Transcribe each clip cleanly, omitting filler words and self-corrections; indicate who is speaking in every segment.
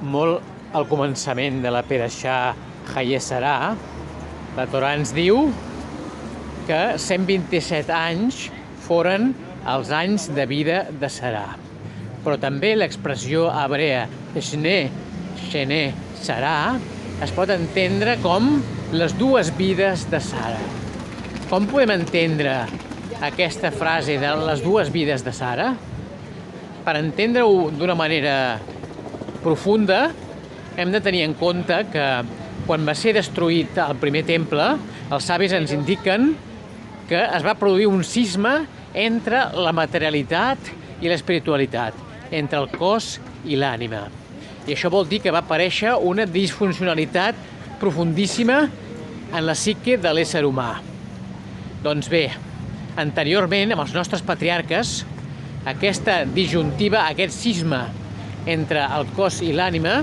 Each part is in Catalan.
Speaker 1: molt al començament de la Perashà Hayé Sarà, la Torà ens diu que 127 anys foren els anys de vida de Sarà. Però també l'expressió hebrea Shne Sarà es pot entendre com les dues vides de Sara. Com podem entendre aquesta frase de les dues vides de Sara? Per entendre-ho d'una manera profunda, hem de tenir en compte que quan va ser destruït el primer temple, els savis ens indiquen que es va produir un cisma entre la materialitat i l'espiritualitat, entre el cos i l'ànima. I això vol dir que va aparèixer una disfuncionalitat profundíssima en la psique de l'ésser humà. Doncs bé, anteriorment, amb els nostres patriarques, aquesta disjuntiva, aquest cisma entre el cos i l'ànima,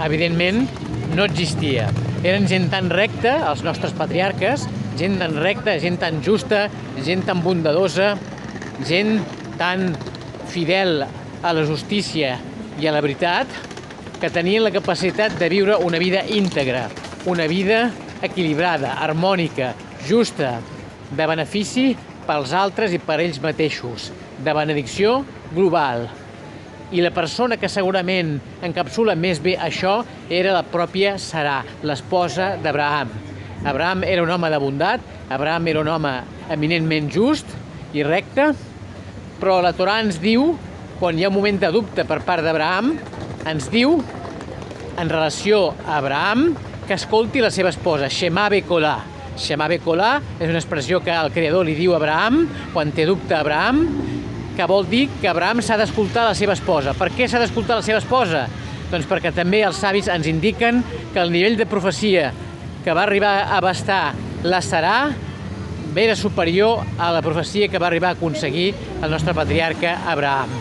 Speaker 1: evidentment, no existia. Eren gent tan recta, els nostres patriarques, gent tan recta, gent tan justa, gent tan bondadosa, gent tan fidel a la justícia i a la veritat, que tenien la capacitat de viure una vida íntegra, una vida equilibrada, harmònica, justa, de benefici pels altres i per ells mateixos, de benedicció global. I la persona que segurament encapsula més bé això era la pròpia Sarà, l'esposa d'Abraham. Abraham era un home de bondat, Abraham era un home eminentment just i recte, però la Torà ens diu, quan hi ha un moment de dubte per part d'Abraham, ens diu, en relació a Abraham, que escolti la seva esposa, Shema Bekolà. Shema Bekolà és una expressió que el Creador li diu a Abraham, quan té dubte a Abraham, que vol dir que Abraham s'ha d'escoltar la seva esposa. Per què s'ha d'escoltar la seva esposa? Doncs perquè també els savis ens indiquen que el nivell de profecia que va arribar a abastar la Sarà era superior a la profecia que va arribar a aconseguir el nostre patriarca Abraham.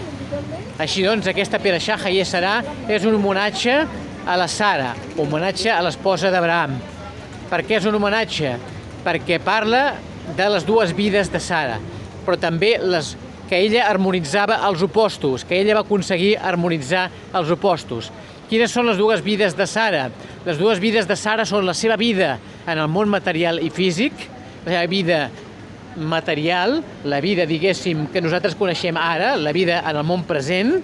Speaker 1: Així doncs, aquesta Perashà Hayé Sarà és un homenatge a la Sara, un homenatge a l'esposa d'Abraham. Per què és un homenatge? Perquè parla de les dues vides de Sara, però també que ella harmonitzava els opostos, que ella va aconseguir harmonitzar els opostos. Quines són les dues vides de Sara? Les dues vides de Sara són la seva vida en el món material i físic, la seva vida material, la vida, diguéssim, que nosaltres coneixem ara, la vida en el món present,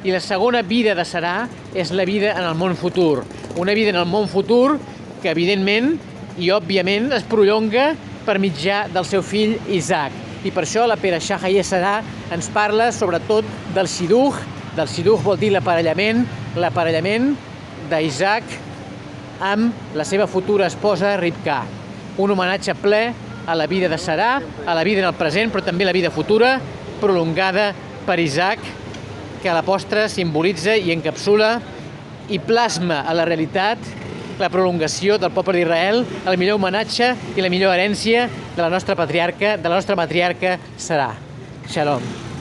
Speaker 1: i la segona vida de Sarà és la vida en el món futur. Una vida en el món futur que, evidentment i òbviament, es prolonga per mitjà del seu fill Isaac. I per això la Perashà Hayé Sarà ens parla sobretot del Shidduch. Del Shidduch vol dir l'aparellament d'Isaac amb la seva futura esposa Rivkà. Un homenatge ple a la vida de Sarà, a la vida en el present, però també a la vida futura, prolongada per Isaac, que a la postre simbolitza i encapsula i plasma a la realitat la prolongació del poble d'Israel, el millor homenatge i la millor herència de la nostra matriarca Sarà. Shalom.